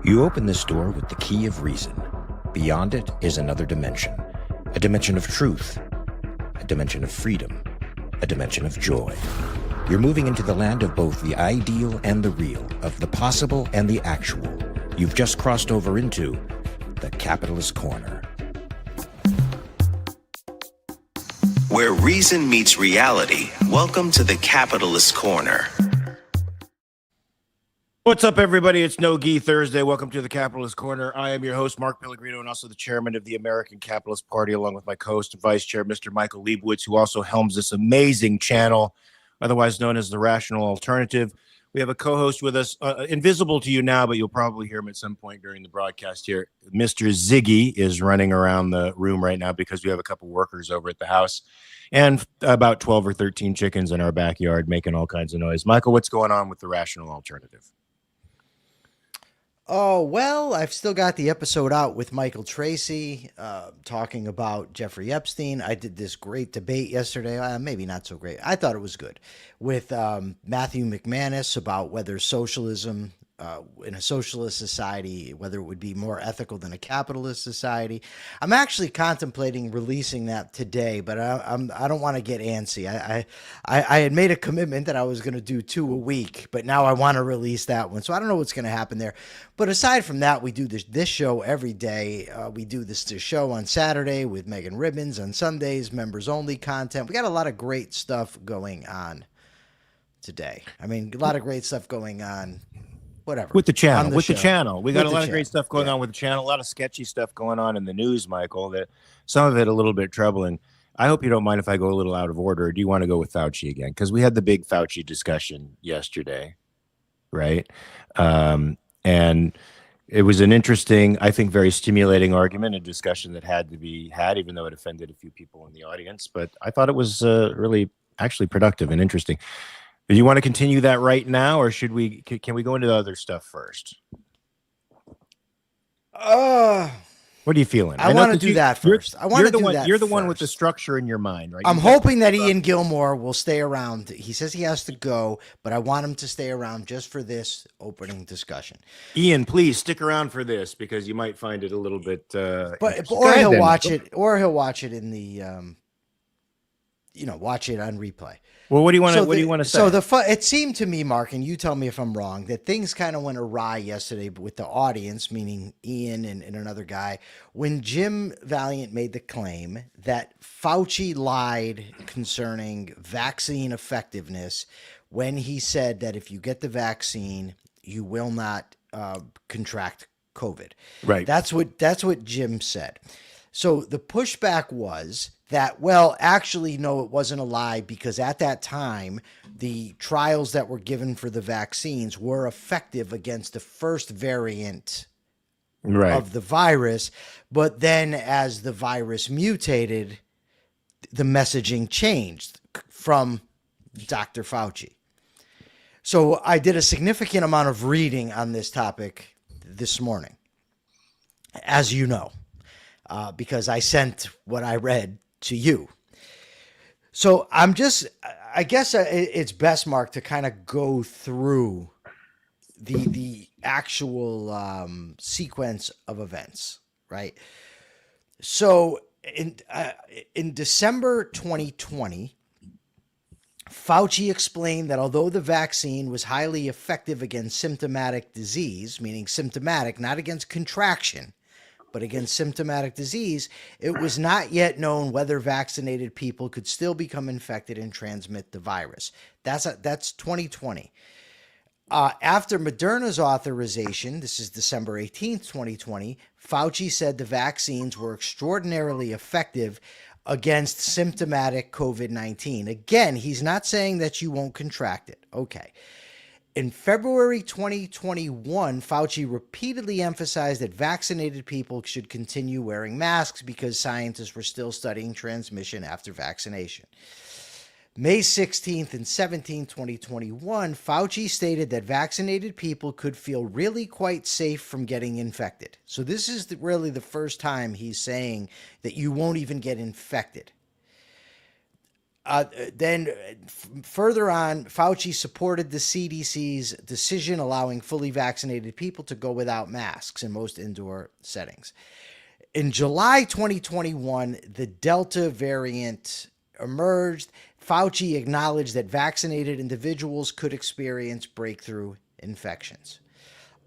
You open this door with the key of reason. Beyond it is another dimension. A dimension of truth. A dimension of freedom. A dimension of joy. You're moving into the land of both the ideal and the real, of the possible and the actual. You've just crossed over into the Capitalist Corner. Where reason meets reality, welcome to the Capitalist Corner. What's up, everybody? It's No Gi Thursday. Welcome to the Capitalist Corner. I am your host, Mark Pellegrino, and also the chairman of the American Capitalist Party, along with my co-host and vice chair, Mr. Michael Liebowitz, who also helms this amazing channel, otherwise known as The Rational Alternative. We have a co-host with us, invisible to you now, but you'll probably hear him at some point during the broadcast here. Mr. Ziggy is running around the room right now because we have a couple workers over at the house and about 12 or 13 chickens in our backyard making all kinds of noise. Michael, what's going on with The Rational Alternative? Oh, well, I've still got the episode out with Michael Tracy talking about Jeffrey Epstein. I did this great debate yesterday, maybe not so great. I thought it was good, with Matthew McManus about whether socialism in a socialist society, whether it would be more ethical than a capitalist society. I'm actually contemplating releasing that today, but I don't want to get antsy. I had made a commitment that I was going to do 2 a week, but now I want to release that one. So I don't know what's going to happen there. But aside from that, we do this show every day. We do this show on Saturday with Megan Ribbons, on Sundays, members only content. We got a lot of great stuff going on today. I mean, a lot of great stuff going on. Whatever. With the channel, we got a lot of great stuff going on with the channel, a lot of sketchy stuff going on in the news, Michael, that some of it a little bit troubling. I hope you don't mind if I go a little out of order. Or do you want to go with Fauci again? Because we had the big Fauci discussion yesterday, right? And it was an interesting, I think, very stimulating argument, a discussion that had to be had, even though it offended a few people in the audience. But I thought it was really actually productive and interesting. Do you want to continue that right now, or should we? Can we go into the other stuff first? What are you feeling? I want to do that first. I want to do that. You're the one with the structure in your mind, right? I'm hoping that Ian Gilmore will stay around. He says he has to go, but I want him to stay around just for this opening discussion. Ian, please stick around for this because you might find it a little bit. Or he'll watch it in the, watch it on replay. Well, what do you want to say? So it seemed to me, Mark, and you tell me if I'm wrong, that things kind of went awry yesterday with the audience, meaning Ian and another guy, when Jim Valiant made the claim that Fauci lied concerning vaccine effectiveness when he said that if you get the vaccine, you will not contract COVID. Right. That's what Jim said. So the pushback was that, well, actually, no, it wasn't a lie, because at that time, the trials that were given for the vaccines were effective against the first variant of the virus. But then as the virus mutated, the messaging changed from Dr. Fauci. So I did a significant amount of reading on this topic this morning, as you know. Because I sent what I read to you. So I guess it's best, Mark, to kind of go through the actual sequence of events, right? So in December 2020, Fauci explained that although the vaccine was highly effective against symptomatic disease, meaning symptomatic, not against contraction, but against symptomatic disease, it was not yet known whether vaccinated people could still become infected and transmit the virus. That's 2020. After Moderna's authorization, this is December 18th, 2020, Fauci said the vaccines were extraordinarily effective against symptomatic COVID-19. Again, he's not saying that you won't contract it. Okay. In February 2021, Fauci repeatedly emphasized that vaccinated people should continue wearing masks because scientists were still studying transmission after vaccination. May 16th and 17th, 2021, Fauci stated that vaccinated people could feel really quite safe from getting infected. So this is really the first time he's saying that you won't even get infected. Further on, Fauci supported the CDC's decision allowing fully vaccinated people to go without masks in most indoor settings. In July 2021, the Delta variant emerged. Fauci acknowledged that vaccinated individuals could experience breakthrough infections.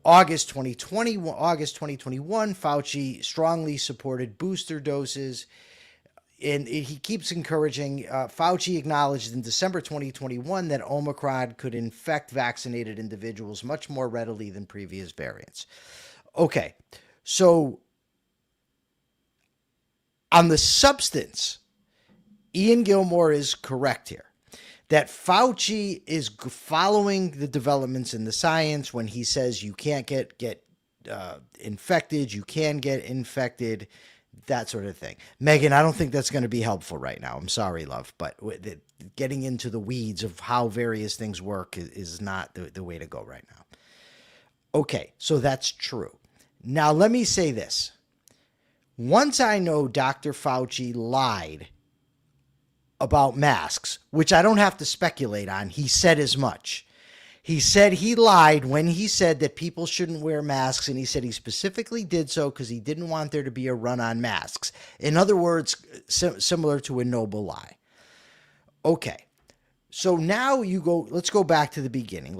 August 2021, Fauci strongly supported booster doses. And he keeps encouraging, Fauci acknowledged in December 2021 that Omicron could infect vaccinated individuals much more readily than previous variants. Okay, so on the substance, Ian Gilmore is correct here. That Fauci is following the developments in the science when he says you can't get infected, you can get infected, that sort of thing. Megan, I don't think that's going to be helpful right now. I'm sorry, love, but getting into the weeds of how various things work is not the way to go right now. Okay, so that's true. Now, let me say this. Once I know Dr. Fauci lied about masks, which I don't have to speculate on, he said as much. He said he lied when he said that people shouldn't wear masks, and he said he specifically did so because he didn't want there to be a run on masks. In other words, similar to a noble lie. Okay, so now let's go back to the beginning.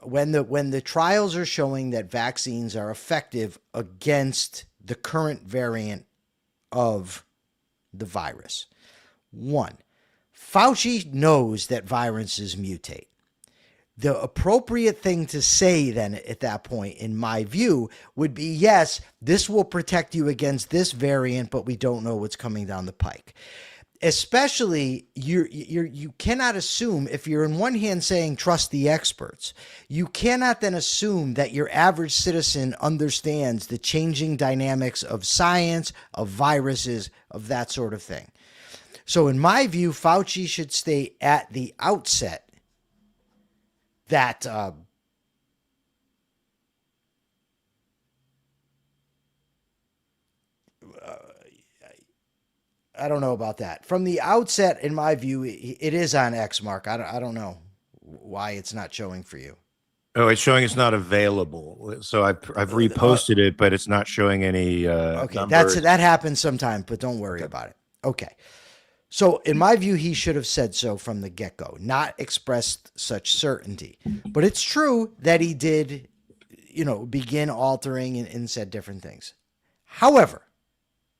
When the trials are showing that vaccines are effective against the current variant of the virus. One, Fauci knows that viruses mutate. The appropriate thing to say then at that point, in my view, would be, yes, this will protect you against this variant, but we don't know what's coming down the pike. Especially, you cannot assume, if you're in one hand saying trust the experts, you cannot then assume that your average citizen understands the changing dynamics of science, of viruses, of that sort of thing. So in my view, Fauci should state at the outset that I don't know about that. From the outset, in my view, it is on X, Mark. I don't know why it's not showing for you. Oh, it's showing it's not available. So I've reposted it, but it's not showing any okay, numbers. That happens sometimes, but don't worry about it. Okay. So in my view, he should have said so from the get-go, not expressed such certainty. But it's true that he did, begin altering and said different things. However,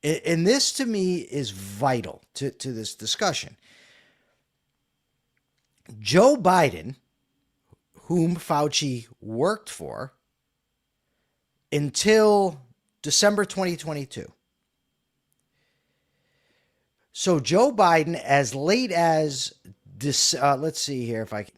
and this to me is vital to this discussion, Joe Biden, whom Fauci worked for until December 2022. So Joe Biden, as late as this, let's see here if I can.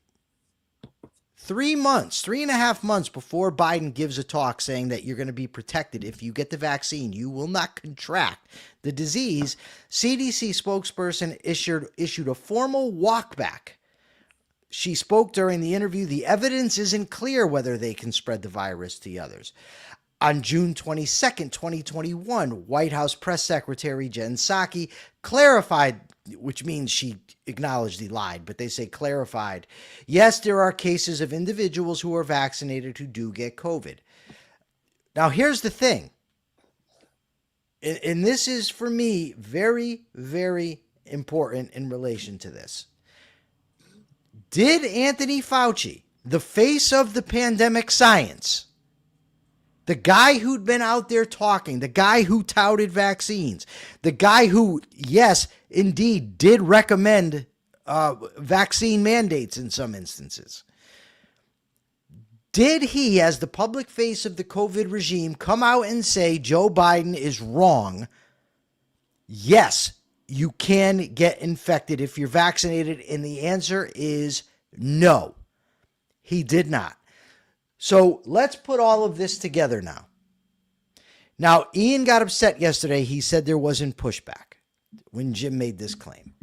3.5 months before Biden gives a talk saying that you're going to be protected if you get the vaccine, you will not contract the disease, CDC spokesperson issued a formal walkback. She spoke during the interview, the evidence isn't clear whether they can spread the virus to others. On June 22nd, 2021, White House Press Secretary Jen Psaki clarified, which means she acknowledged he lied, but they say clarified, yes, there are cases of individuals who are vaccinated who do get COVID. Now, here's the thing, and this is, for me, very, very important in relation to this. Did Anthony Fauci, the face of the pandemic science, the guy who'd been out there talking, the guy who touted vaccines, the guy who, yes, indeed, did recommend vaccine mandates in some instances, did he, as the public face of the COVID regime, come out and say Joe Biden is wrong? Yes, you can get infected if you're vaccinated, and the answer is no. He did not. So let's put all of this together now. Now, Ian got upset yesterday. He said there wasn't pushback when Jim made this claim.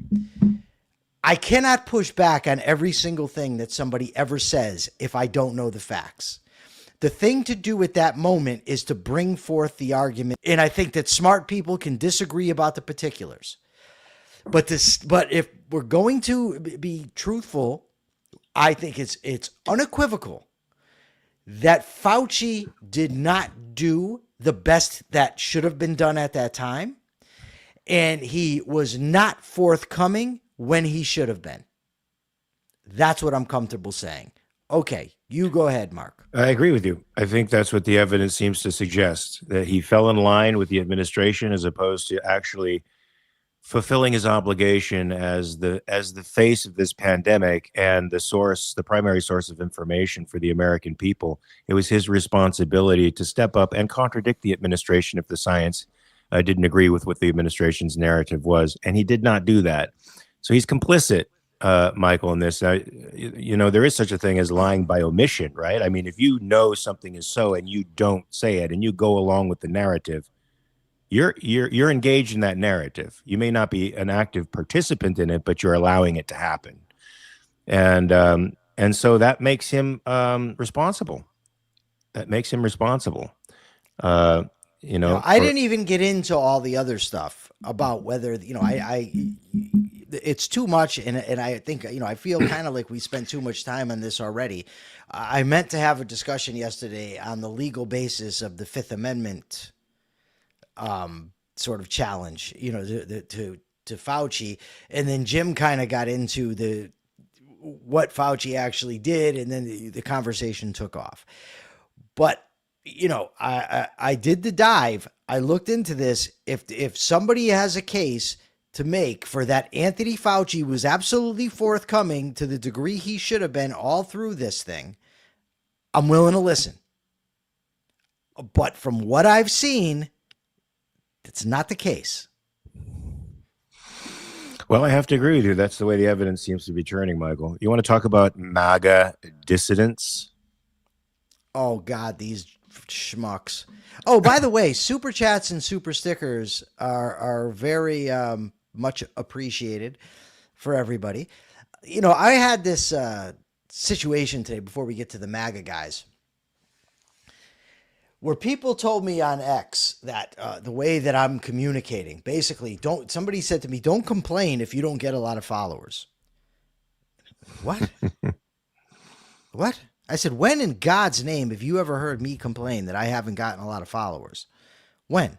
I cannot push back on every single thing that somebody ever says if I don't know the facts. The thing to do at that moment is to bring forth the argument, and I think that smart people can disagree about the particulars. But if we're going to be truthful, I think it's unequivocal that Fauci did not do the best that should have been done at that time, and he was not forthcoming when he should have been. That's what I'm comfortable saying. Okay, you go ahead, Mark. I agree with you. I think that's what the evidence seems to suggest, that he fell in line with the administration as opposed to actually fulfilling his obligation as the face of this pandemic and the primary source of information for the American people. It was his responsibility to step up and contradict the administration if the science didn't agree with what the administration's narrative was, and he did not do that. So he's complicit, Michael, in this. There is such a thing as lying by omission, right? I mean, if you know something is so and you don't say it and you go along with the narrative, you're engaged in that narrative. You may not be an active participant in it, but you're allowing it to happen, and so that makes him responsible. That makes him responsible. I didn't even get into all the other stuff about whether it's too much, and I think I feel kind of like we spent too much time on this already. I meant to have a discussion yesterday on the legal basis of the Fifth Amendment sort of challenge, to Fauci, and then Jim kind of got into what Fauci actually did, and then the conversation took off. But I did the dive. I looked into this. If somebody has a case to make for that Anthony Fauci was absolutely forthcoming to the degree he should have been all through this thing, I'm willing to listen. But from what I've seen, it's not the case. Well, I have to agree with you. That's the way the evidence seems to be turning, Michael. You want to talk about MAGA dissidents? Oh, God, these schmucks. Oh, by the way, super chats and super stickers are very much appreciated for everybody. I had this situation today before we get to the MAGA guys, where people told me on X that the way that I'm communicating, basically, somebody said to me, don't complain if you don't get a lot of followers. What? What? I said, when in God's name have you ever heard me complain that I haven't gotten a lot of followers? When?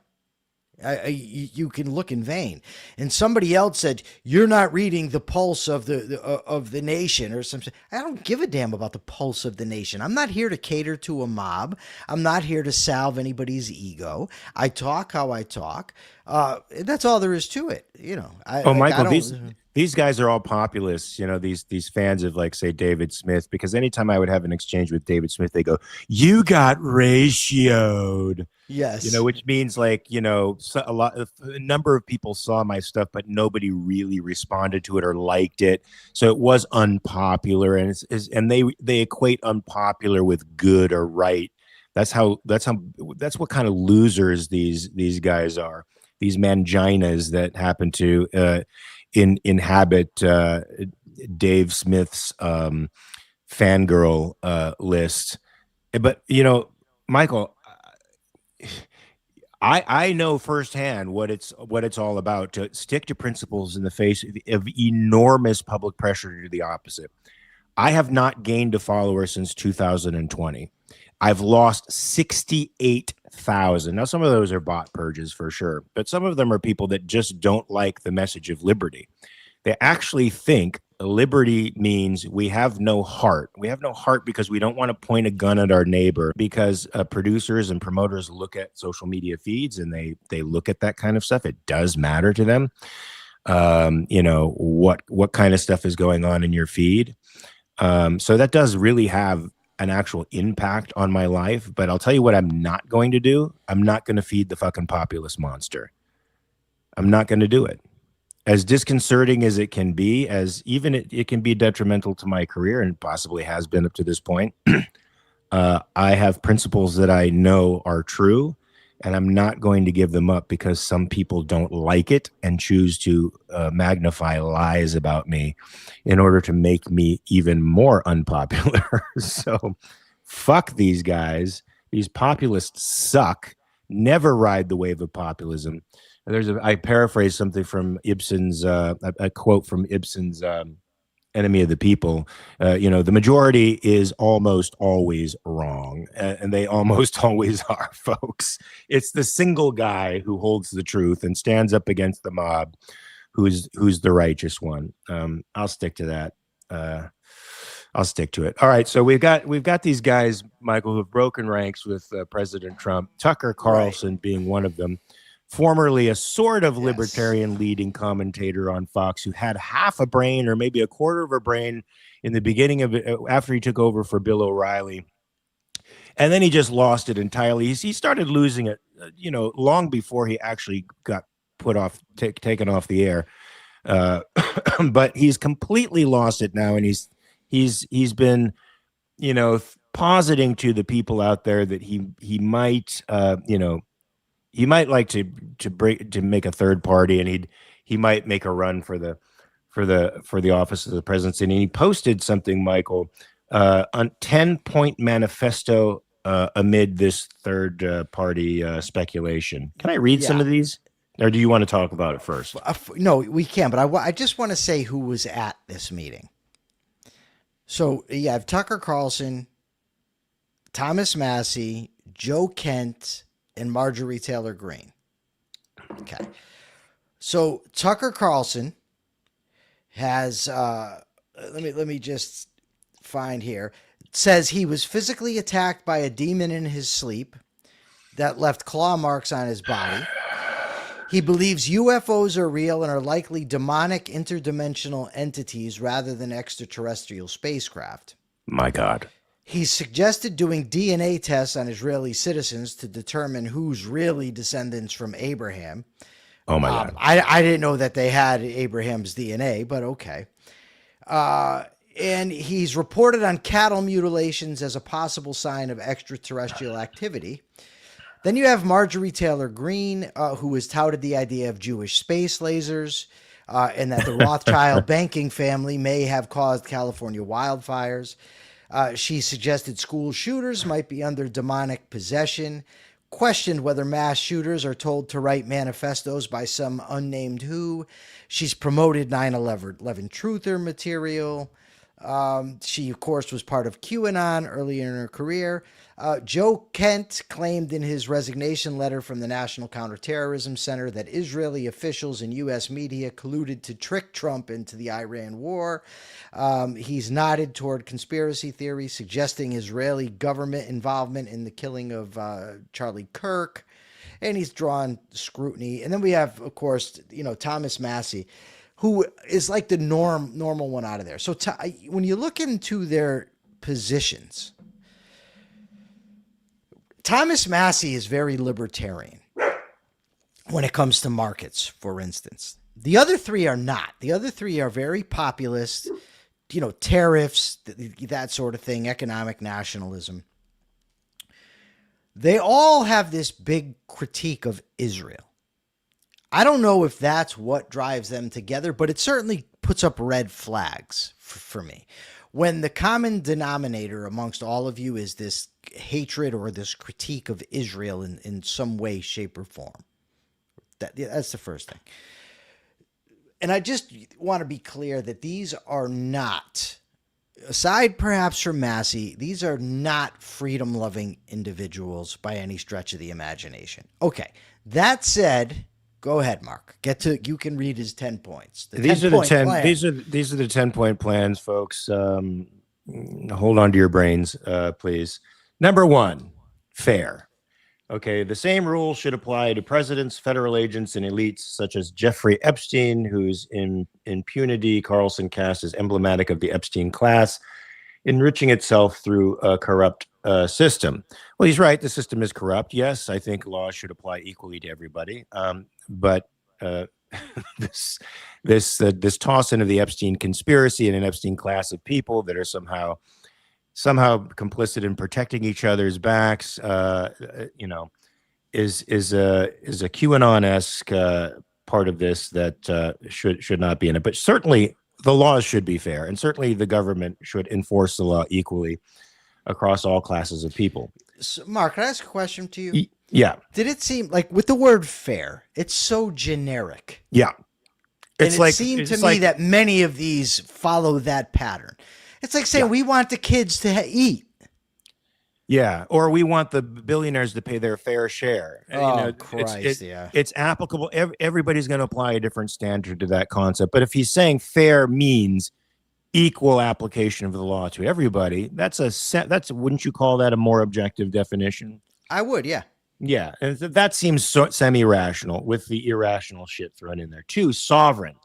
You can look in vain. And somebody else said, you're not reading the pulse of the nation or something. I don't give a damn about the pulse of the nation. I'm not here to cater to a mob. I'm not here to salve anybody's ego. I talk how I talk. That's all there is to it. Michael, these guys are all populists, these fans of, like, say, David Smith, because anytime I would have an exchange with David Smith, they go, you got ratioed. Yes. Which means, like, a number of people saw my stuff, but nobody really responded to it or liked it. So it was unpopular, and they equate unpopular with good or right. That's what kind of losers these guys are. These manginas that happen to inhabit Dave Smith's fangirl list. But Michael, I know firsthand what it's all about, to stick to principles in the face of enormous public pressure to do the opposite. I have not gained a follower since 2020. I've lost 68,000. Now, some of those are bot purges for sure, but some of them are people that just don't like the message of liberty. They actually think liberty means we have no heart. We have no heart because we don't want to point a gun at our neighbor, because producers and promoters look at social media feeds and they look at that kind of stuff. It does matter to them. What kind of stuff is going on in your feed. So that does really have an actual impact on my life. But I'll tell you what I'm not going to do. I'm not going to feed the fucking populist monster. I'm not going to do it. As disconcerting as it can be, as even it can be detrimental to my career, and possibly has been up to this point, I have principles that I know are true, and I'm not going to give them up because some people don't like it and choose to magnify lies about me in order to make me even more unpopular. So fuck these guys. These populists suck. Never ride the wave of populism. I paraphrase something from Ibsen's a quote from Ibsen's Enemy of the People. The majority is almost always wrong, and they almost always are, folks. It's the single guy who holds the truth and stands up against the mob who's the righteous one. I'll stick to that. I'll stick to it. All right, so we've got these guys, Michael, who have broken ranks with President Trump, Tucker Carlson being one of them, formerly a sort of libertarian leading commentator on Fox, who had half a brain or maybe a quarter of a brain in the beginning of it, after he took over for Bill O'Reilly. And then he just lost it entirely. He started losing it, long before he actually got taken off the air. But he's completely lost it now. And he's been, positing to the people out there that he might, he might like to make a third party, and he might make a run for the office of the presidency. And he posted something, Michael, on 10-point manifesto amid this third party speculation. Can I read some of these, or do you want to talk about it first? No, we can, but I just want to say who was at this meeting. So you have Tucker Carlson, Thomas Massie, Joe Kent, and Marjorie Taylor Greene. Okay. So Tucker Carlson has, let me just find here. It says he was physically attacked by a demon in his sleep that left claw marks on his body. He believes UFOs are real and are likely demonic interdimensional entities rather than extraterrestrial spacecraft. My God. He suggested doing DNA tests on Israeli citizens to determine who's really descendants from Abraham. Oh, my God. I didn't know that they had Abraham's DNA, but okay. And he's reported on cattle mutilations as a possible sign of extraterrestrial activity. Then you have Marjorie Taylor Greene, who has touted the idea of Jewish space lasers and that the Rothschild banking family may have caused California wildfires. She suggested school shooters might be under demonic possession, questioned whether mass shooters are told to write manifestos by some unnamed who. She's promoted 9/11 truther material. She, of course, was part of QAnon earlier in her career. Joe Kent claimed in his resignation letter from the National Counterterrorism Center that Israeli officials and U.S. media colluded to trick Trump into the Iran war. He's nodded toward conspiracy theory, suggesting Israeli government involvement in the killing of Charlie Kirk, and he's drawn scrutiny. And then we have, of course, Thomas Massie, who is like the normal one out of there. So when you look into their positions, Thomas Massie is very libertarian when it comes to markets, for instance. The other three are not. The other three are very populist, tariffs, that sort of thing, economic nationalism. They all have this big critique of Israel. I don't know if that's what drives them together, but it certainly puts up red flags for me. When the common denominator amongst all of you is this hatred or this critique of Israel in some way, shape, or form. That's the first thing. And I just want to be clear that these are not, aside perhaps from Massie, these are not freedom-loving individuals by any stretch of the imagination. Okay, that said, go ahead, Mark. You can read his 10 points. These are the 10-point plans, folks. Hold on to your brains, please. Number one, fair. Okay, the same rules should apply to presidents, federal agents, and elites such as Jeffrey Epstein, whose impunity Carlson cast as emblematic of the Epstein class, enriching itself through a corrupt system. Well, he's right. The system is corrupt. Yes, I think laws should apply equally to everybody. But this toss into the Epstein conspiracy and an Epstein class of people that are somehow complicit in protecting each other's backs, is a QAnon-esque part of this that should not be in it. But certainly the laws should be fair, and certainly the government should enforce the law equally across all classes of people. So, Mark, can I ask a question to you? Yeah. Did it seem like with the word fair, it's so generic? Yeah. It's and it seemed to me that many of these follow that pattern. It's like saying we want the kids to eat. Yeah, or we want the billionaires to pay their fair share. Oh, Christ, it's applicable. Everybody's going to apply a different standard to that concept. But if he's saying fair means equal application of the law to everybody, that's wouldn't you call that a more objective definition? I would, yeah. Yeah, and that seems semi-rational with the irrational shit thrown in there. 2, sovereign.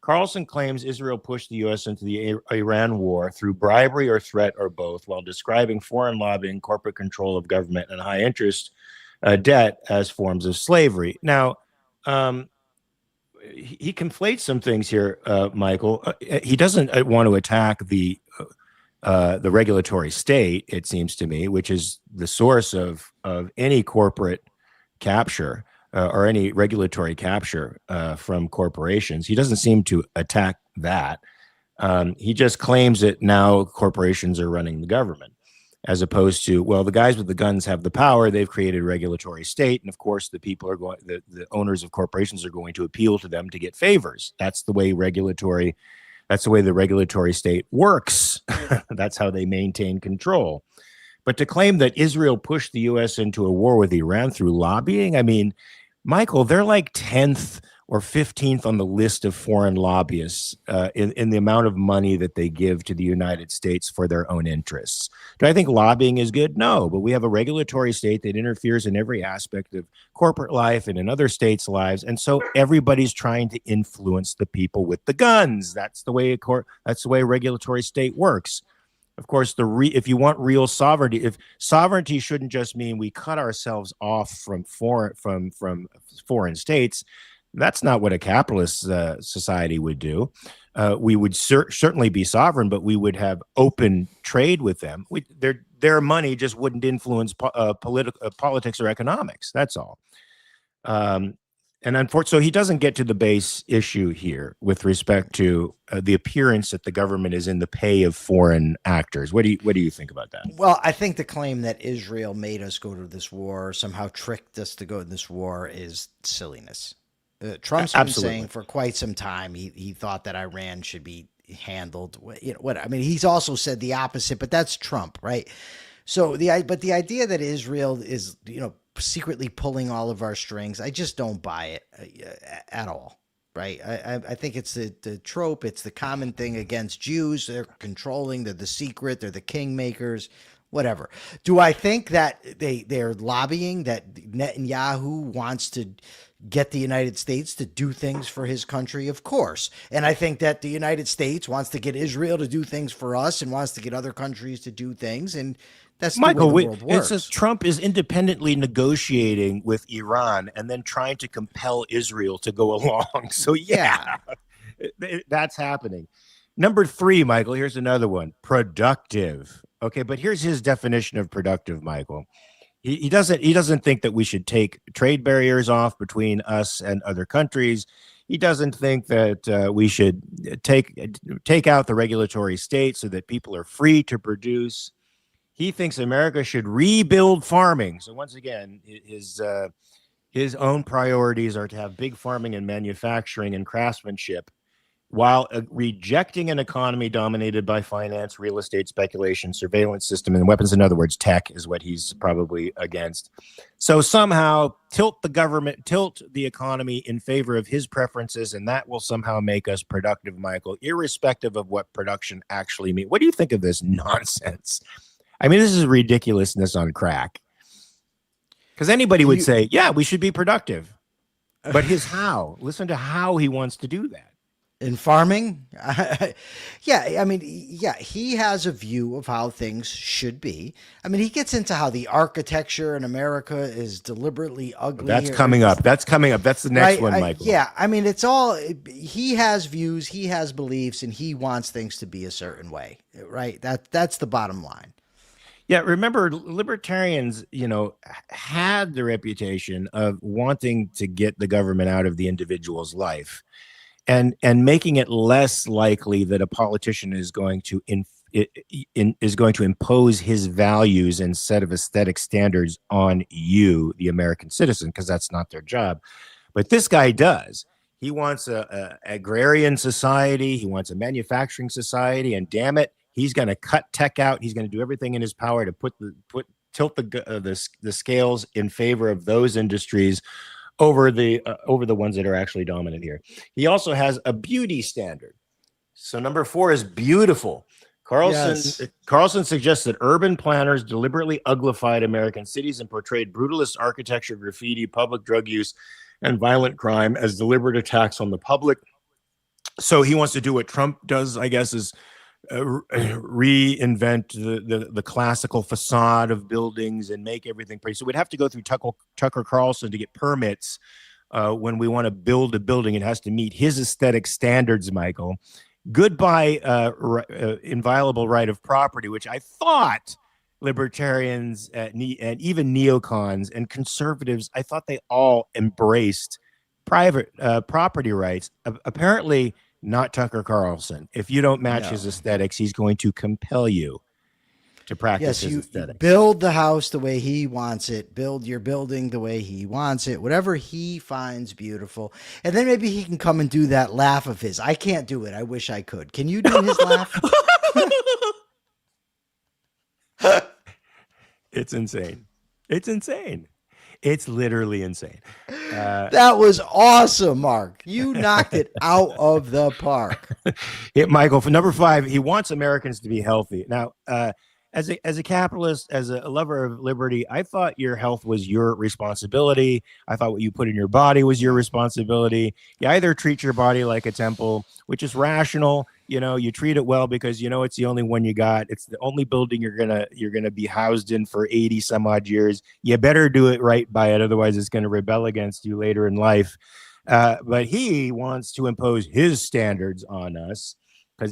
Carlson claims Israel pushed the U.S. into the Iran war through bribery or threat or both, while describing foreign lobbying, corporate control of government, and high interest debt as forms of slavery. Now, he conflates some things here, Michael. He doesn't want to attack the regulatory state, it seems to me, which is the source of any corporate capture. Or any regulatory capture from corporations. He doesn't seem to attack that. He just claims that now corporations are running the government, as opposed to, well, the guys with the guns have the power. They've created a regulatory state. And of course, the people are going, the owners of corporations are going to appeal to them to get favors. That's the way the regulatory state works. That's how they maintain control. But to claim that Israel pushed the U.S. into a war with Iran through lobbying, I mean, Michael, they're like 10th or 15th on the list of foreign lobbyists in the amount of money that they give to the United States for their own interests. Do I think lobbying is good? No, but we have a regulatory state that interferes in every aspect of corporate life and in other states' lives. And so everybody's trying to influence the people with the guns. That's the way a regulatory state works. Of course, if you want real sovereignty, if sovereignty shouldn't just mean we cut ourselves off from foreign states, that's not what a capitalist society would do. We would certainly be sovereign, but we would have open trade with them. Their money just wouldn't influence politics or economics. That's all. And unfortunately, so he doesn't get to the base issue here with respect to the appearance that the government is in the pay of foreign actors. What do you think about that? Well, I think the claim that Israel made us go to this war, somehow tricked us to go to this war, is silliness. Trump's been saying for quite some time he thought that Iran should be handled. I mean, he's also said the opposite, but that's Trump, right? So the idea that Israel is secretly pulling all of our strings, I just don't buy it at all, right? I think it's the trope, it's the common thing against Jews. They're controlling, they're the secret, they're the kingmakers, whatever. Do I think that they're lobbying, that Netanyahu wants to get the United States to do things for his country? Of course. And I think that the United States wants to get Israel to do things for us and wants to get other countries to do things. And that's Michael, the way the world works. It says Trump is independently negotiating with Iran and then trying to compel Israel to go along. So yeah. That's happening. Number 3, Michael, here's another one. Productive. Okay, but here's his definition of productive, Michael. He doesn't think that we should take trade barriers off between us and other countries. He doesn't think that we should take out the regulatory state so that people are free to produce. He thinks America should rebuild farming. So once again, his own priorities are to have big farming and manufacturing and craftsmanship, while rejecting an economy dominated by finance, real estate speculation, surveillance system, and weapons. In other words, tech is what he's probably against. So somehow tilt the economy in favor of his preferences, and that will somehow make us productive, Michael, irrespective of what production actually means. What do you think of this nonsense? I mean, this is ridiculousness on crack. Because anybody would say, yeah, we should be productive. But his how? Listen to how he wants to do that. In farming? He has a view of how things should be. I mean, he gets into how the architecture in America is deliberately ugly. That's coming up. That's the next one, Michael. I mean, it's all, he has views, he has beliefs, and he wants things to be a certain way, right? That's the bottom line. Yeah, remember, libertarians, had the reputation of wanting to get the government out of the individual's life. And making it less likely that a politician is going to is going to impose his values and set of aesthetic standards on you, the American citizen, because that's not their job. But this guy does. He wants a agrarian society. He wants a manufacturing society, and damn it, he's going to cut tech out. He's going to do everything in his power to tilt the scales in favor of those industries over the ones that are actually dominant here. He also has a beauty standard. So number 4 is beautiful. Carlson suggests that urban planners deliberately uglified American cities and portrayed brutalist architecture, graffiti, public drug use, and violent crime as deliberate attacks on the public. So he wants to do what Trump does, I guess, is reinvent the classical facade of buildings and make everything pretty. So we'd have to go through Tucker Carlson to get permits when we want to build a building. It has to meet his aesthetic standards, Michael. Goodbye, inviolable right of property, which I thought libertarians and even neocons and conservatives, I thought they all embraced private property rights. Apparently not Tucker Carlson. If you don't match his aesthetics, he's going to compel you to practice his aesthetics. Build the house the way he wants it. Build your building the way he wants it. Whatever he finds beautiful. And then maybe he can come and do that laugh of his. I can't do it. I wish I could. Can you do his laugh? It's insane. It's insane. It's literally insane. That was awesome, Mark. You knocked it out of the park. Michael, for number 5, he wants Americans to be healthy. Now, as a capitalist, as a lover of liberty, I thought your health was your responsibility. I thought what you put in your body was your responsibility. You either treat your body like a temple, which is rational. You know, you treat it well because you know it's the only one you got. It's the only building you're gonna be housed in for 80 some odd years. You better do it right by it, otherwise it's going to rebel against you later in life. But he wants to impose his standards on us.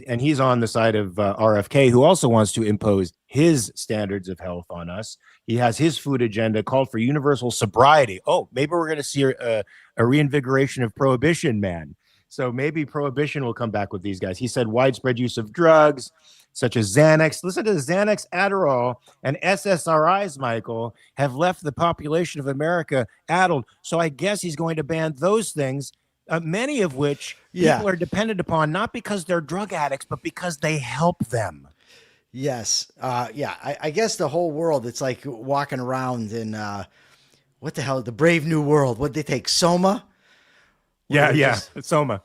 And he's on the side of RFK, who also wants to impose his standards of health on us. He has his food agenda called for universal sobriety. Oh, maybe we're going to see a reinvigoration of prohibition, man. So maybe prohibition will come back with these guys. He said widespread use of drugs, such as Xanax. Listen to Xanax, Adderall, and SSRIs, Michael, have left the population of America addled. So I guess he's going to ban those things. Many of which people are dependent upon, not because they're drug addicts, but because they help them. Yes. I guess the whole world, it's like walking around in, what the hell, the Brave New World. What'd they take? Soma? Soma.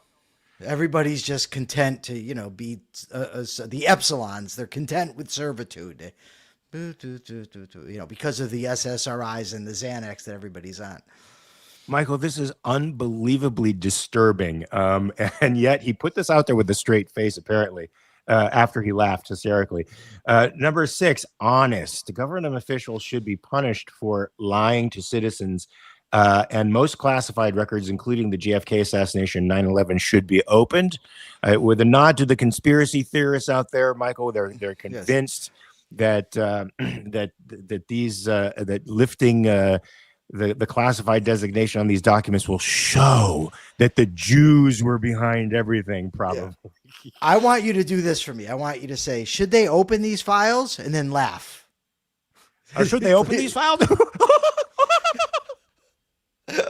Everybody's just content to, be the epsilons. They're content with servitude, because of the SSRIs and the Xanax that everybody's on. Michael, this is unbelievably disturbing. And yet he put this out there with a straight face, apparently, after he laughed hysterically. Number 6, honest. Government officials should be punished for lying to citizens. And most classified records, including the JFK assassination, 9/11, should be opened. With a nod to the conspiracy theorists out there, Michael, they're convinced that lifting the classified designation on these documents will show that the Jews were behind everything, probably. Yeah. I want you to do this for me. I want you to say, should they open these files? And then laugh. Or should they open these files?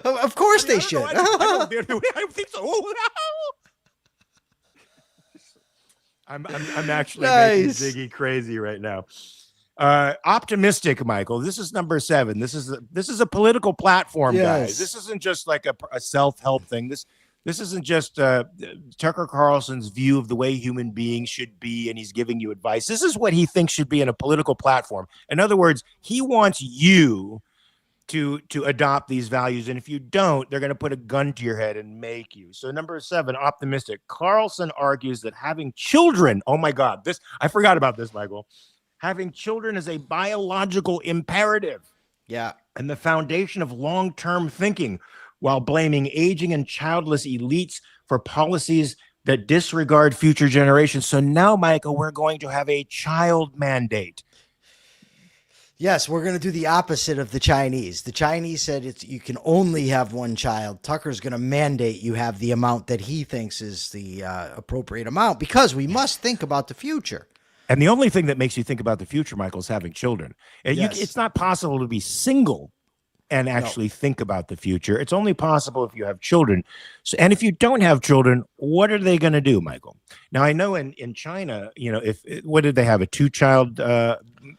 Of course they should. I don't think so. I'm actually making Ziggy crazy right now. Optimistic, Michael. This is number 7. This is a political platform, guys. This isn't just like a self-help thing. This isn't just Tucker Carlson's view of the way human beings should be, and he's giving you advice. This is what he thinks should be in a political platform. In other words, he wants you to adopt these values, and if you don't, they're going to put a gun to your head and make you. So number 7, optimistic. Carlson argues that having children, oh my God, I forgot about this, Michael. Having children is a biological imperative. Yeah. And the foundation of long-term thinking, while blaming aging and childless elites for policies that disregard future generations. So now, Michael, we're going to have a child mandate. Yes, we're going to do the opposite of the Chinese. The Chinese said you can only have one child. Tucker's going to mandate you have the amount that he thinks is the appropriate amount, because we must think about the future. And the only thing that makes you think about the future, Michael, is having children. Yes. It's not possible to be single and actually think about the future. It's only possible if you have children. So, and if you don't have children, what are they going to do, Michael? Now, I know in China, what did they have, a 2-child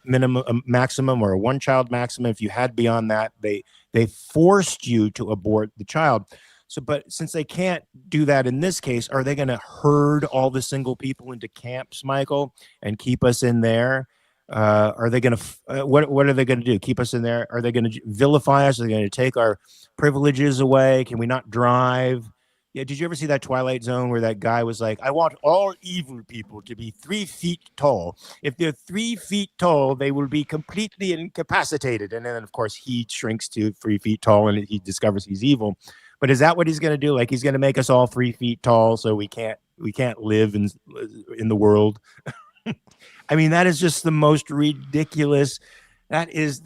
minimum maximum or a 1-child maximum? If you had beyond that, they forced you to abort the child. So, but since they can't do that in this case, are they going to herd all the single people into camps, Michael, and keep us in there? Are they going to, what are they going to do? Keep us in there? Are they going to vilify us? Are they going to take our privileges away? Can we not drive? Yeah. Did you ever see that Twilight Zone where that guy was like, I want all evil people to be 3 feet tall. If they're 3 feet tall, they will be completely incapacitated. And then, of course, he shrinks to 3 feet tall and he discovers he's evil. But is that what he's going to do? Like, he's going to make us all 3 feet tall so we can't live in the world? I mean, that is just the most ridiculous. That is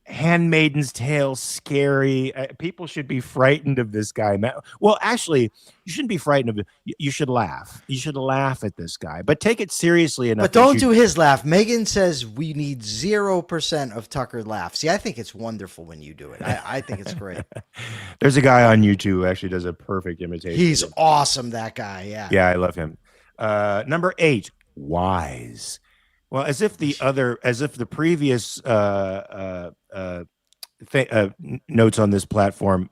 Handmaiden's Tale scary. People should be frightened of this guy. Well, actually, you shouldn't be frightened of it. You should laugh. You should laugh at this guy, but take it seriously enough. But don't do his laugh. Megan says we need 0% of Tucker laugh. See, I think it's wonderful when you do it. I think it's great. There's a guy on YouTube who actually does a perfect imitation. He's awesome, that guy. Yeah. Yeah, I love him. Number 8, wise. Well, as if the previous notes on this platform,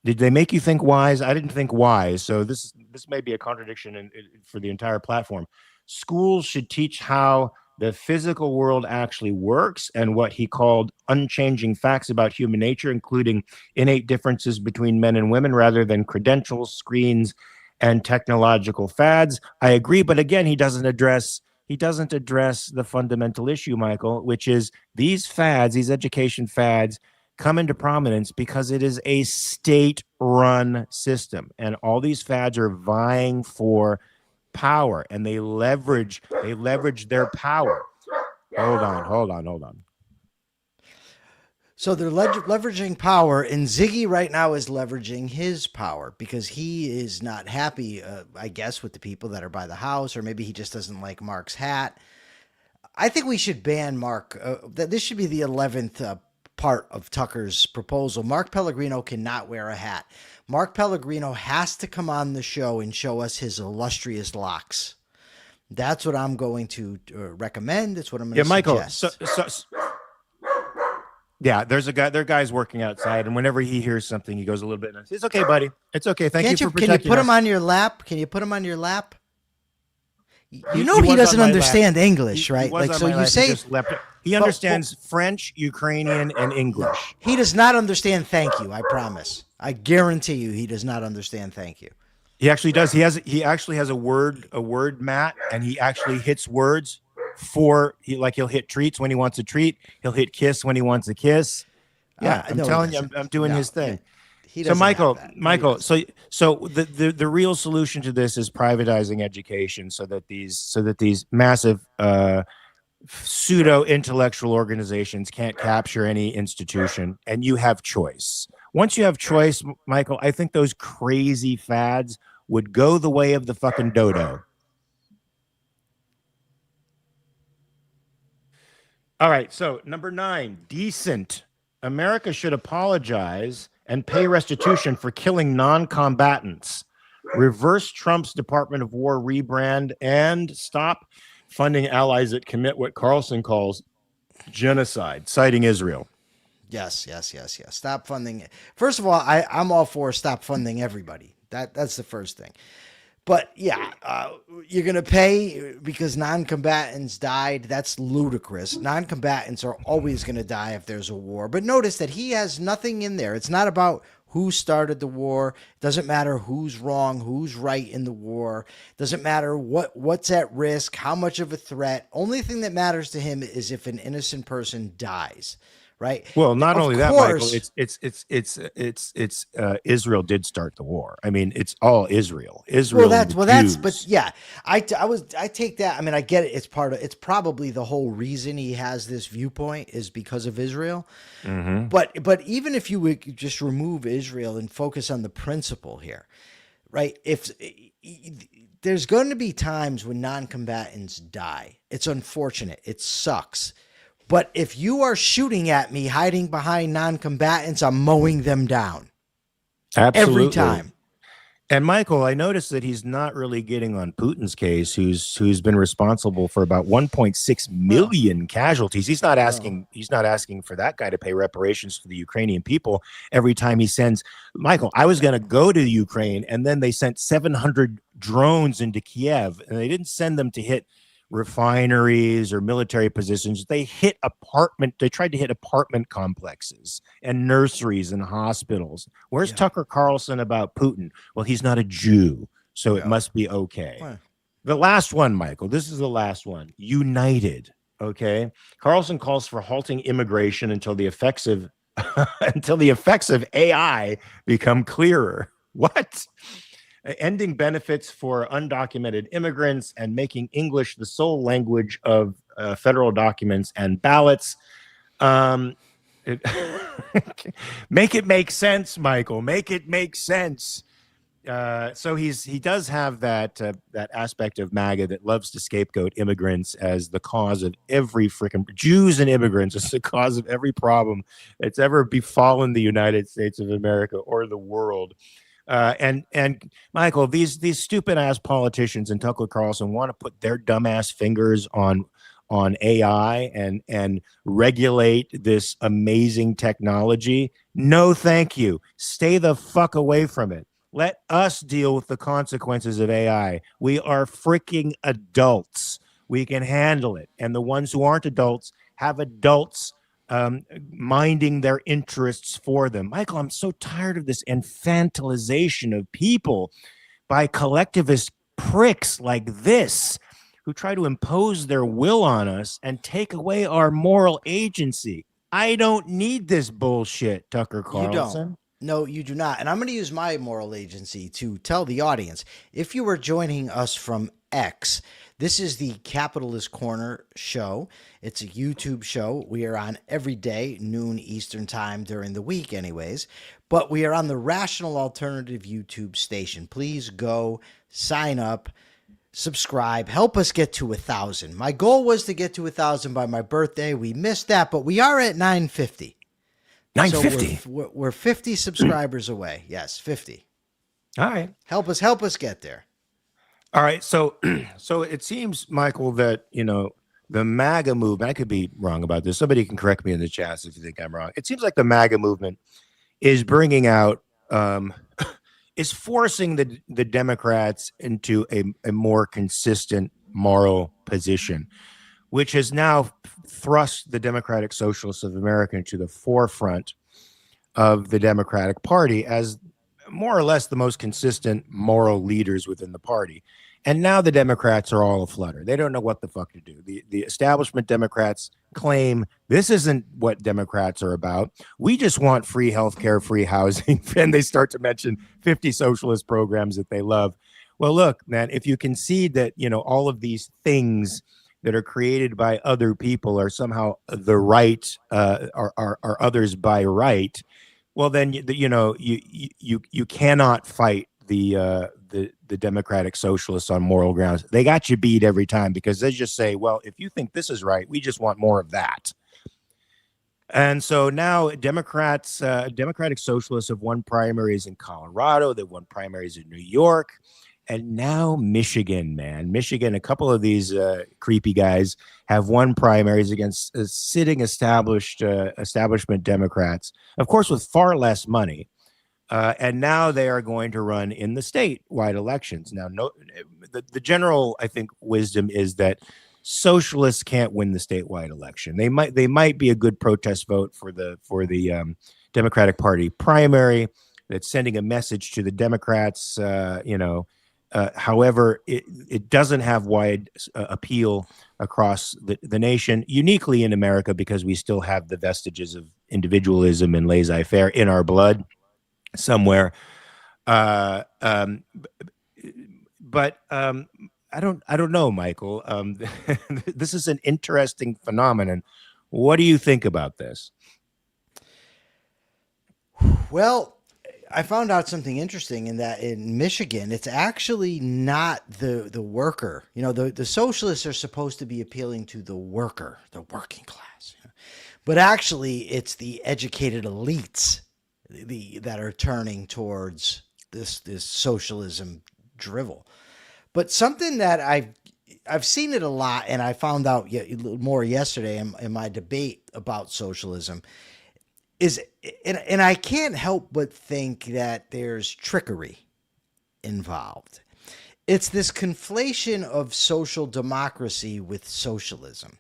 did they make you think wise? I didn't think wise. So this may be a contradiction for the entire platform. Schools should teach how the physical world actually works and what he called unchanging facts about human nature, including innate differences between men and women rather than credentials, screens, and technological fads. I agree, but again, he doesn't address the fundamental issue, Michael, which is these education fads come into prominence because it is a state-run system, and all these fads are vying for power, and they leverage their power. Hold on. So they're leveraging power, and Ziggy right now is leveraging his power because he is not happy, I guess, with the people that are by the house, or maybe he just doesn't like Mark's hat. I think we should ban Mark. This should be the 11th part of Tucker's proposal. Mark Pellegrino cannot wear a hat. Mark Pellegrino has to come on the show and show us his illustrious locks. That's what I'm going to recommend. That's what I'm going to suggest. Michael, yeah, there are guys working outside, and whenever he hears something, he goes a little bit nuts. It's okay, buddy. It's okay. Thank you for protecting us. Can you put him on your lap? Can you put him on your lap? You know he doesn't understand English, right? Like, so you say he understands French, Ukrainian, and English. He does not understand thank you, I promise. I guarantee you he does not understand thank you. He actually does. He actually has a word mat, and he actually hits words. He'll hit treats when he wants a treat. He'll hit kiss when he wants a kiss. Yeah, I'm telling you, I'm doing his thing. So Michael, so the real solution to this is privatizing education, so that these massive pseudo intellectual organizations can't capture any institution, and you have choice. Once you have choice, Michael, I think those crazy fads would go the way of the fucking dodo. All right, so number 9, decent. America should apologize and pay restitution for killing non-combatants. Reverse Trump's Department of War rebrand and stop funding allies that commit what Carlson calls genocide, citing Israel. Yes. Stop funding. First of all, I'm all for stop funding everybody. That's the first thing. But yeah, you're going to pay because non-combatants died. That's ludicrous. Non-combatants are always going to die if there's a war. But notice that he has nothing in there. It's not about who started the war. It doesn't matter who's wrong, who's right in the war. It doesn't matter what's at risk, how much of a threat. Only thing that matters to him is if an innocent person dies. Right. Well, not only that, Michael, it's Israel did start the war. I mean, it's all Israel. But yeah, I take that. I mean, I get it. It's probably the whole reason he has this viewpoint is because of Israel. Mm-hmm. But even if you would just remove Israel and focus on the principle here, right? If there's going to be times when non-combatants die, it's unfortunate. It sucks. But if you are shooting at me, hiding behind non-combatants, I'm mowing them down. Absolutely. Every time. And Michael, I noticed that he's not really getting on Putin's case, who's been responsible for about 1.6 million casualties. He's not asking for that guy to pay reparations to the Ukrainian people every time he sends. Michael, I was going to go to Ukraine, and then they sent 700 drones into Kiev, and they didn't send them to hit refineries or military positions. They tried to hit apartment complexes and nurseries and hospitals. Where's Tucker Carlson about Putin? Well, he's not a Jew, so it must be okay. What? The last one, Michael, this is the last one. United. Okay. Carlson calls for halting immigration until the effects of AI become clearer. What? Ending benefits for undocumented immigrants and making English the sole language of federal documents and ballots. Make it make sense, Michael. Make it make sense. So he does have that aspect of MAGA that loves to scapegoat immigrants as the cause of every freaking Jews and immigrants as the cause of every problem that's ever befallen the United States of America or the world. And Michael, these stupid ass politicians and Tucker Carlson want to put their dumbass fingers on AI and regulate this amazing technology. No, thank you. Stay the fuck away from it. Let us deal with the consequences of AI. We are freaking adults. We can handle it. And the ones who aren't adults have adults minding their interests for them. Michael, I'm so tired of this infantilization of people by collectivist pricks like this who try to impose their will on us and take away our moral agency. I don't need this bullshit, Tucker Carlson. You don't. No, you do not. And I'm going to use my moral agency to tell the audience, if you were joining us from X, this is the Capitalist Corner show. It's a YouTube show. We are on every day, noon Eastern time during the week anyways. But we are on the Rational Alternative YouTube station. Please go sign up, subscribe, help us get to 1,000. My goal was to get to 1,000 by my birthday. We missed that, but we are at 950. 950? So we're 50 subscribers away. Yes, 50. All right. Help us get there. All right, so it seems, Michael, that, the MAGA movement, I could be wrong about this. Somebody can correct me in the chat if you think I'm wrong. It seems like the MAGA movement is bringing out, is forcing the Democrats into a more consistent moral position, which has now thrust the Democratic Socialists of America into the forefront of the Democratic Party as more or less the most consistent moral leaders within the party. And now the Democrats are all aflutter. They don't know what the fuck to do. The establishment Democrats claim this isn't what Democrats are about. We just want free healthcare, free housing. And they start to mention 50 socialist programs that they love. Well, look, man, if you concede that, all of these things that are created by other people are somehow the right, are others by right, well, then you cannot fight the Democratic Socialists on moral grounds. They got you beat every time because they just say, well, if you think this is right, we just want more of that. And so now Democratic Socialists have won primaries in Colorado. They've won primaries in New York. And now Michigan, man. Michigan, a couple of these creepy guys have won primaries against sitting establishment Democrats, of course, with far less money. And now they are going to run in the statewide elections. Now, the general, I think, wisdom is that socialists can't win the statewide election. They might be a good protest vote for the Democratic Party primary that's sending a message to the Democrats, however, it doesn't have wide appeal across the nation, uniquely in America, because we still have the vestiges of individualism and laissez-faire in our blood somewhere. But I don't know, Michael. This is an interesting phenomenon. What do you think about this? Well, I found out something interesting in that in Michigan, it's actually not the worker. You know, the socialists are supposed to be appealing to the worker, the working class. But actually, it's the educated elites that are turning towards this socialism drivel. But something that I've seen it a lot, and I found out more yesterday in my debate about socialism, is, and I can't help but think that there's trickery involved. It's this conflation of social democracy with socialism.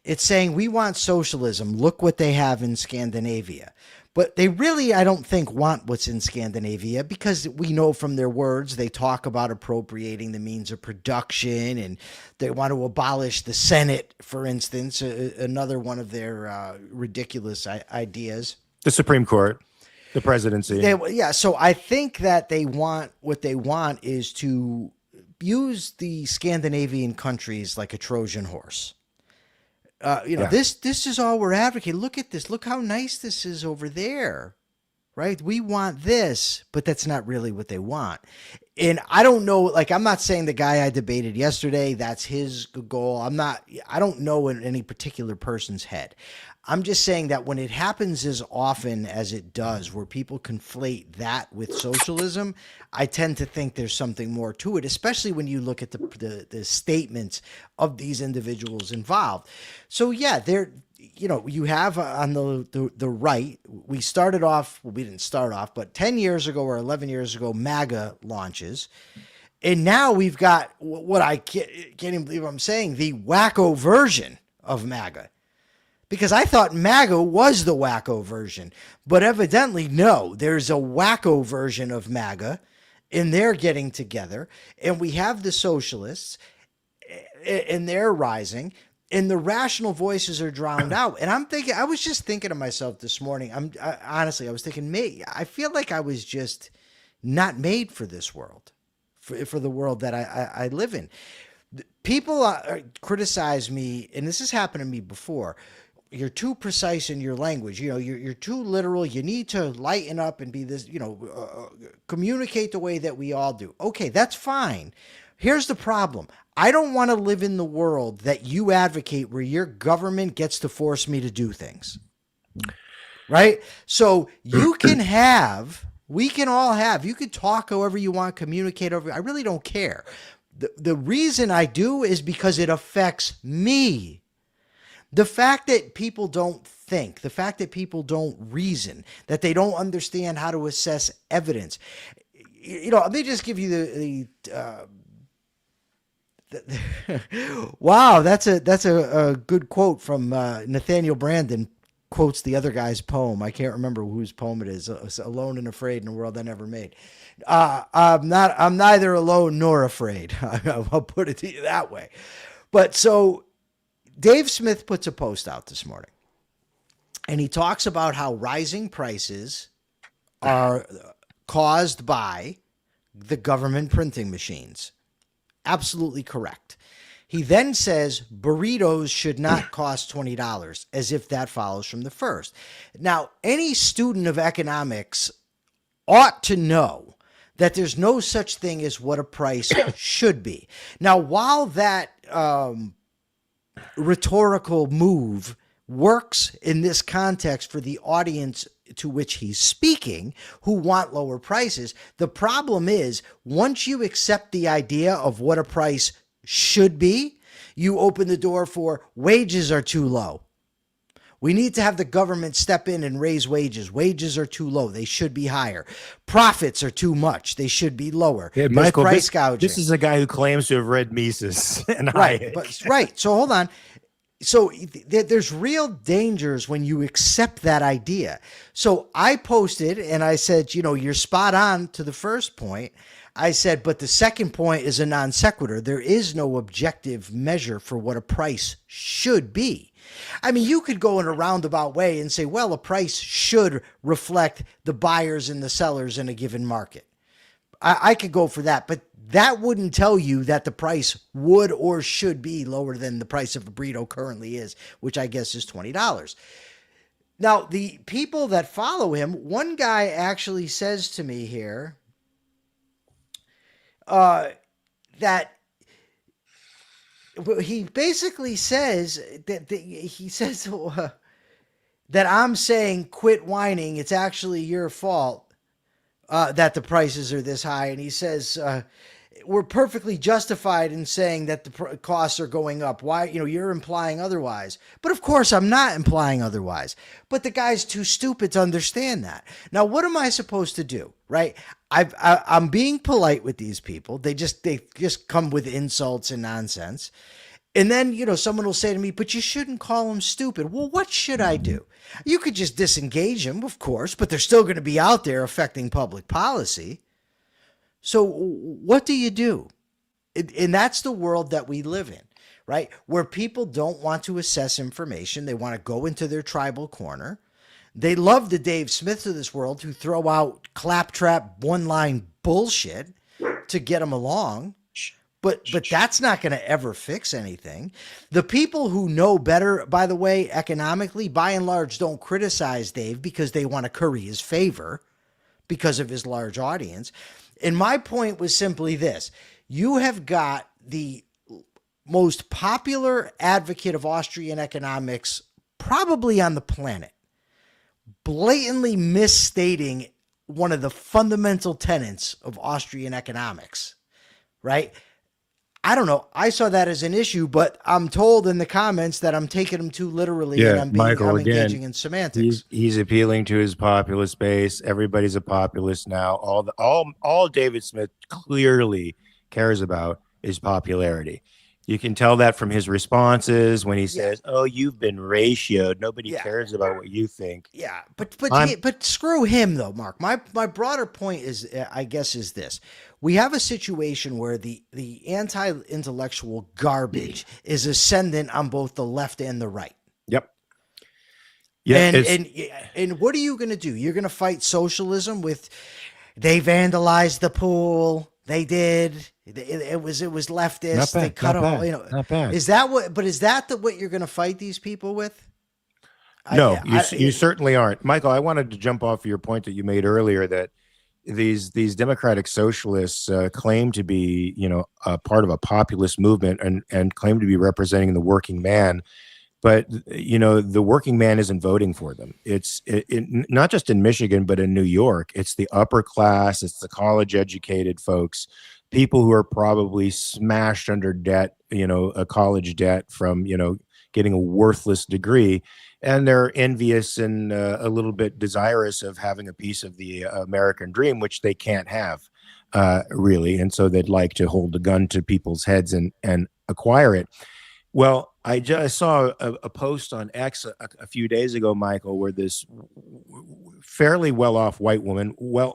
It's saying we want socialism. Look what they have in Scandinavia. But they really, I don't think, want what's in Scandinavia, because we know from their words, they talk about appropriating the means of production, and they want to abolish the Senate, for instance, another one of their ridiculous ideas. The Supreme Court, the presidency. So I think that what they want is to use the Scandinavian countries like a Trojan horse. This is all we're advocating. Look at this. Look how nice this is over there, right? We want this, but that's not really what they want. And I don't know, like, I'm not saying the guy I debated yesterday, that's his goal. I don't know in any particular person's head. I'm just saying that when it happens as often as it does, where people conflate that with socialism, I tend to think there's something more to it, especially when you look at the statements of these individuals involved. So yeah, you have on the right, we started off, well, we didn't start off, but 10 years ago or 11 years ago, MAGA launches. And now we've got what I can't even believe I'm saying, the wacko version of MAGA. Because I thought MAGA was the wacko version, but evidently no, there's a wacko version of MAGA, and they're getting together, and we have the socialists, and they're rising, and the rational voices are drowned out. And I was just thinking to myself this morning, honestly, I was thinking, I feel like I was just not made for this world, for the world that I live in. People criticize me, and this has happened to me before. You're too precise in your language. You're too literal. You need to lighten up and be this, communicate the way that we all do. Okay, that's fine. Here's the problem. I don't want to live in the world that you advocate, where your government gets to force me to do things. Right? So we can all have, you can talk however you want, communicate over. I really don't care. The reason I do is because it affects me. The fact that people don't think, the fact that people don't reason, that they don't understand how to assess evidence. Let me just give you wow, that's a good quote from Nathaniel Branden. Quotes the other guy's poem. I can't remember whose poem it is. Alone and afraid in a world I never made. I'm neither alone nor afraid. I'll put it to you that way. But so Dave Smith puts a post out this morning, and he talks about how rising prices are caused by the government printing machines. Absolutely correct. He then says burritos should not cost $20, as if that follows from the first. Now, any student of economics ought to know that there's no such thing as what a price should be. Now, while that rhetorical move works in this context for the audience to which he's speaking, who want lower prices, the problem is, once you accept the idea of what a price should be, you open the door for wages are too low. We need to have the government step in and raise wages. Wages are too low. They should be higher. Profits are too much. They should be lower. Yeah, Michael, price gouging. This is a guy who claims to have read Mises and Hayek. Right. So hold on. So there's real dangers when you accept that idea. So I posted and I said, you're spot on to the first point. I said, but the second point is a non sequitur. There is no objective measure for what a price should be. I mean, you could go in a roundabout way and say, well, a price should reflect the buyers and the sellers in a given market. I could go for that, but that wouldn't tell you that the price would or should be lower than the price of a burrito currently is, which I guess is $20. Now, the people that follow him, one guy actually says to me here that he basically says that I'm saying quit whining. It's actually your fault that the prices are this high. And he says we're perfectly justified in saying that the costs are going up. Why, you're implying otherwise. But of course, I'm not implying otherwise. But the guy's too stupid to understand that. Now, what am I supposed to do? Right? I'm being polite with these people. They just come with insults and nonsense. And then, someone will say to me, but you shouldn't call them stupid. Well, what should I do? You could just disengage them, of course, but they're still going to be out there affecting public policy. So what do you do? And that's the world that we live in, right? Where people don't want to assess information. They want to go into their tribal corner. They love the Dave Smiths of this world who throw out claptrap one-line bullshit to get them along. But that's not going to ever fix anything. The people who know better, by the way, economically, by and large, don't criticize Dave because they want to curry his favor because of his large audience. And my point was simply this. You have got the most popular advocate of Austrian economics probably on the planet, blatantly misstating one of the fundamental tenets of Austrian economics, right? I don't know. I saw that as an issue, but I'm told in the comments that I'm taking them too literally, and I'm engaging in semantics. He's appealing to his populist base. Everybody's a populist now. All David Smith clearly cares about is popularity. You can tell that from his responses when he says, "Oh, you've been ratioed. Nobody cares about what you think." Yeah, but screw him though, Mark. My broader point is, I guess, is this: we have a situation where the anti-intellectual garbage is ascendant on both the left and the right. Yep. Yeah. And what are you going to do? You're going to fight socialism with they vandalized the pool. They did. It was leftist. Not bad, they cut all. Not bad. Is that what? But is that what you're going to fight these people with? No, you certainly aren't, Michael. I wanted to jump off your point that you made earlier that these democratic socialists claim to be, a part of a populist movement and claim to be representing the working man. But, the working man isn't voting for them. It's not just in Michigan, but in New York. It's the upper class. It's the college educated folks, people who are probably smashed under debt, a college debt from, getting a worthless degree. And they're envious and a little bit desirous of having a piece of the American dream, which they can't have really. And so they'd like to hold a gun to people's heads and acquire it. Well, I just saw a post on X a few days ago, Michael, where this fairly well-off white woman, well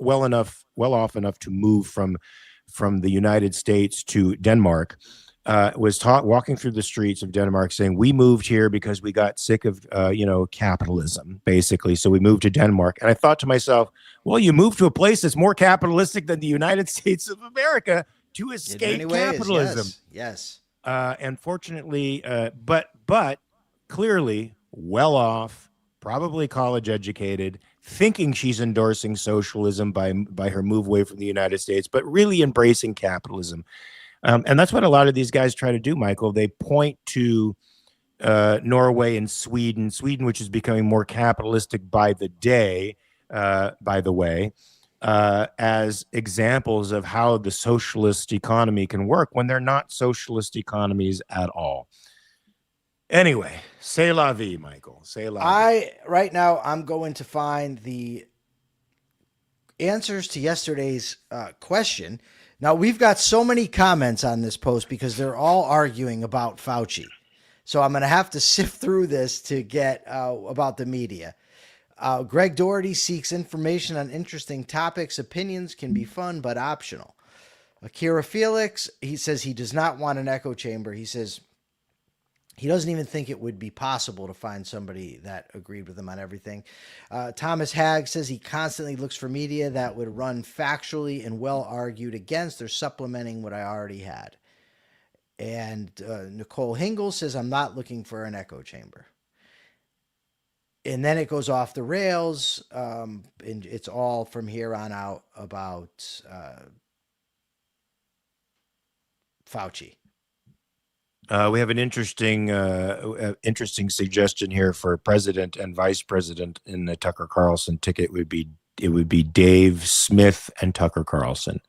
off enough to move from the United States to Denmark, was walking through the streets of Denmark saying, we moved here because we got sick of, capitalism, basically. So we moved to Denmark. And I thought to myself, well, you moved to a place that's more capitalistic than the United States of America to escape capitalism. Yes. And fortunately, but clearly well off, probably college educated, thinking she's endorsing socialism by her move away from the United States, but really embracing capitalism. And that's what a lot of these guys try to do, Michael. They point to Norway and Sweden, which is becoming more capitalistic by the day, by the way, as examples of how the socialist economy can work when they're not socialist economies at all. Anyway, c'est la vie, Michael. C'est la vie. Right now, I'm going to find the answers to yesterday's question. Now, we've got so many comments on this post because they're all arguing about Fauci. So I'm going to have to sift through this to get about the media. Greg Doherty seeks information on interesting topics. Opinions can be fun, but optional. Akira Felix, he says he does not want an echo chamber. He says he doesn't even think it would be possible to find somebody that agreed with him on everything. Thomas Hagg says he constantly looks for media that would run factually and well argued against. They're supplementing what I already had. And Nicole Hingle says, I'm not looking for an echo chamber. and then it goes off the rails, and it's all from here on out about Fauci. We have an interesting suggestion here for president and vice president in the Tucker Carlson ticket. It would be Dave Smith and Tucker Carlson.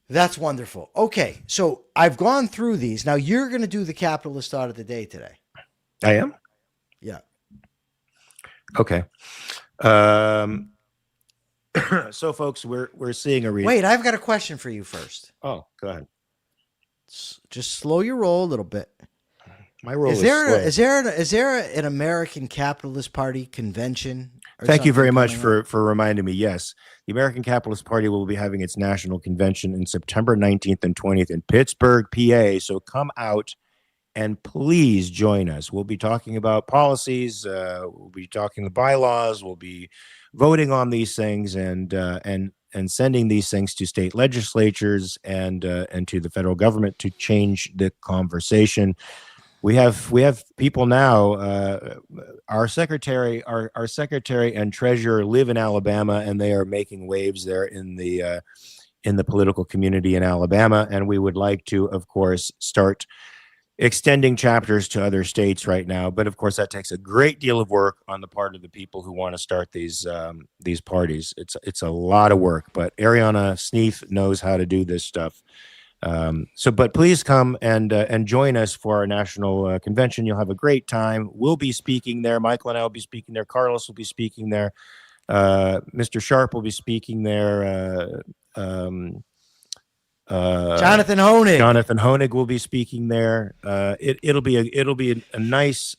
That's wonderful. Okay, so I've gone through these. Now you're going to do the capitalist thought of the day today. I am? Yeah. Okay. So, folks, we're seeing a wait. I've got a question for you first. Oh, go ahead. Just slow your roll a little bit. My roll is there an American Capitalist Party convention? Thank you very much for reminding me. Yes, the American Capitalist Party will be having its national convention in September 19th and 20th in Pittsburgh, PA. So come out and please join us. We'll be talking about policies. We'll be talking the bylaws. We'll be voting on these things and sending these things to state legislatures and to the federal government to change the conversation. We have people now. Our secretary and treasurer live in Alabama, and they are making waves there in the political community in Alabama. And we would like to, of course, start extending chapters to other states right now. But of course, that takes a great deal of work on the part of the people who want to start these parties. It's a lot of work, but Ariana Sneath knows how to do this stuff. But please come and join us for our national convention. You'll have a great time. We'll be speaking there. Michael and I will be speaking there. Carlos will be speaking there. Mr. Sharp will be speaking there. Jonathan Honig will be speaking there. It'll be a nice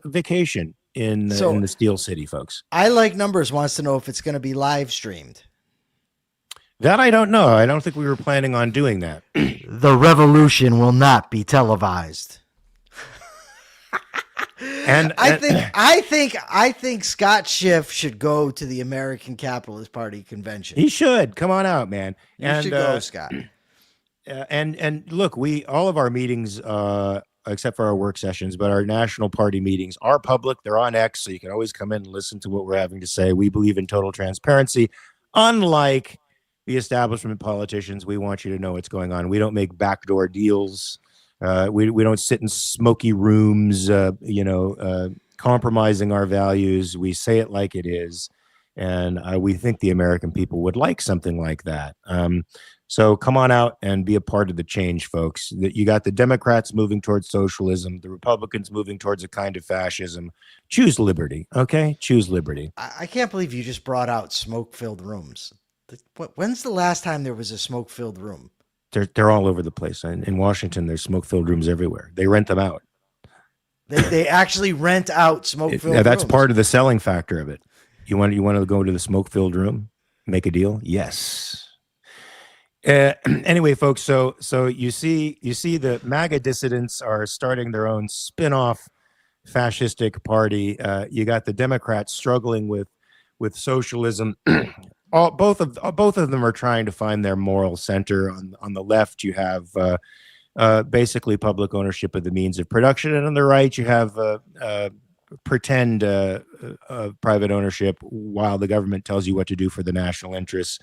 vacation in the Steel City, folks. I Like Numbers wants to know if it's going to be live streamed. That I don't know. I don't think we were planning on doing that. The revolution will not be televised. And I think Scott Schiff should go to the American Capitalist Party convention. He should come on out, man. You should go, Scott. And look, all of our meetings, except for our work sessions, but our national party meetings are public. They're on X, so you can always come in and listen to what we're having to say. We believe in total transparency, unlike the establishment politicians. We want you to know what's going on. We don't make backdoor deals. We don't sit in smoky rooms, compromising our values. We say it like it is. And we think the American people would like something like that. So come on out and be a part of the change, folks. You got the Democrats moving towards socialism, the Republicans moving towards a kind of fascism. Choose liberty, okay? Choose liberty. I can't believe you just brought out smoke-filled rooms. When's the last time there was a smoke-filled room? They're all over the place. In Washington, there's smoke-filled rooms everywhere. They rent them out. They actually rent out smoke-filled rooms. That's part of the selling factor of it. You want to go to the smoke-filled room, make a deal? Yes. Anyway, folks, so you see the MAGA dissidents are starting their own spin-off fascistic party. You got the Democrats struggling with socialism. Both of them are trying to find their moral center. On the left, you have basically public ownership of the means of production, and on the right, you have pretend private ownership while the government tells you what to do for the national interests.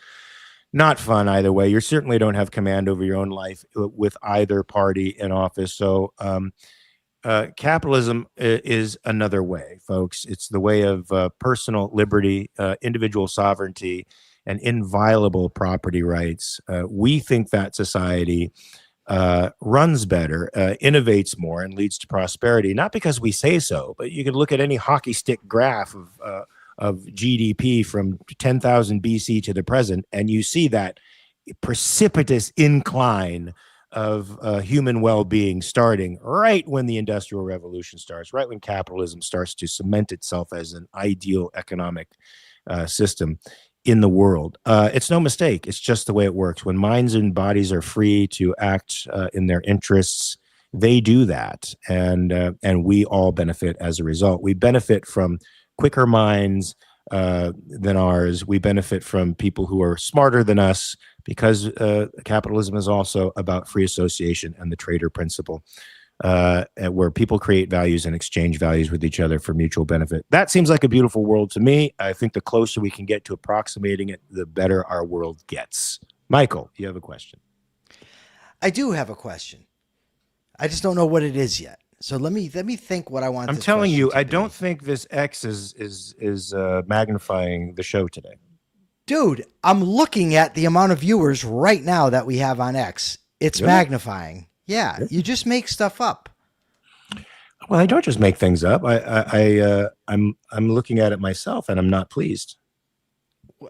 Not fun either way. You certainly don't have command over your own life with either party in office. So capitalism is another way, folks. It's the way of personal liberty, individual sovereignty, and inviolable property rights. We think that society runs better, innovates more, and leads to prosperity, not because we say so, but you can look at any hockey stick graph of GDP from 10,000 BC to the present, and you see that precipitous incline of human well-being starting right when the Industrial Revolution starts, right when capitalism starts to cement itself as an ideal economic system in the world. It's no mistake. It's just the way it works. When minds and bodies are free to act in their interests, they do that, and we all benefit as a result. We benefit from quicker minds than ours. We benefit from people who are smarter than us, because capitalism is also about free association and the trader principle. where people create values and exchange values with each other for mutual benefit. That seems like a beautiful world to me. I think the closer we can get to approximating it, the better our world gets. Michael, you have a question? I do have a question. I just don't know what it is yet. So let me think what I want. I'm telling you, I don't think this X is magnifying the show today. Dude, I'm looking at the amount of viewers right now that we have on X. It's magnifying. Yeah, you just make stuff up. Well, I don't just make things up. I'm looking at it myself, and I'm not pleased.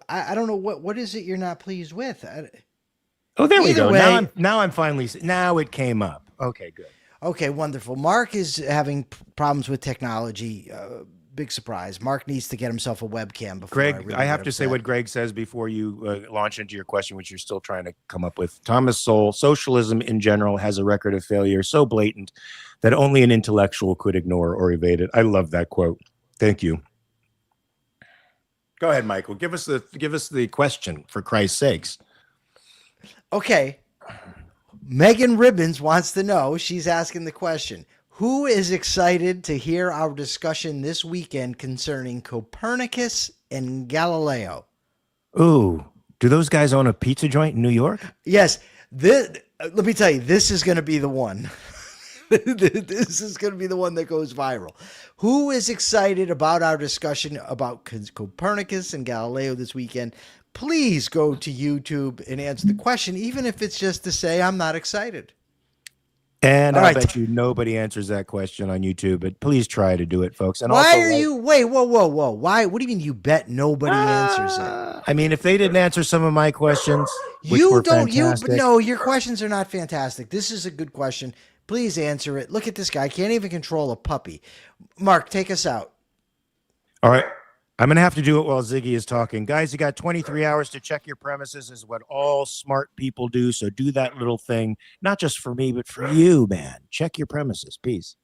I don't know what is it you're not pleased with. Oh, there we go. Now I'm finally. Now it came up. Okay, good. Okay, wonderful. Mark is having problems with technology. Big surprise. Mark needs to get himself a webcam before. Greg, I have to say what Greg says before you launch into your question, which you're still trying to come up with. Thomas Sowell, socialism in general has a record of failure so blatant that only an intellectual could ignore or evade it. I love that quote. Thank you. Go ahead, Michael. Give us the question, for Christ's sakes. Okay. Megan Ribbons wants to know, she's asking the question, who is excited to hear our discussion this weekend concerning Copernicus and Galileo? Ooh, do those guys own a pizza joint in New York? Yes. Let me tell you, this is going to be the one. This is going to be the one that goes viral. Who is excited about our discussion about Copernicus and Galileo this weekend? Please go to YouTube and answer the question, even if it's just to say, I'm not excited. And I bet you nobody answers that question on YouTube, but please try to do it, folks. And why are you, wait, whoa. Why? What do you mean you bet nobody answers it? I mean, if they didn't answer some of my questions, no, your questions are not fantastic. This is a good question. Please answer it. Look at this guy. Can't even control a puppy. Mark, take us out. All right. I'm going to have to do it while Ziggy is talking. Guys, you got 23 hours to check your premises is what all smart people do. So do that little thing, not just for me, but for you, man. Check your premises. Peace.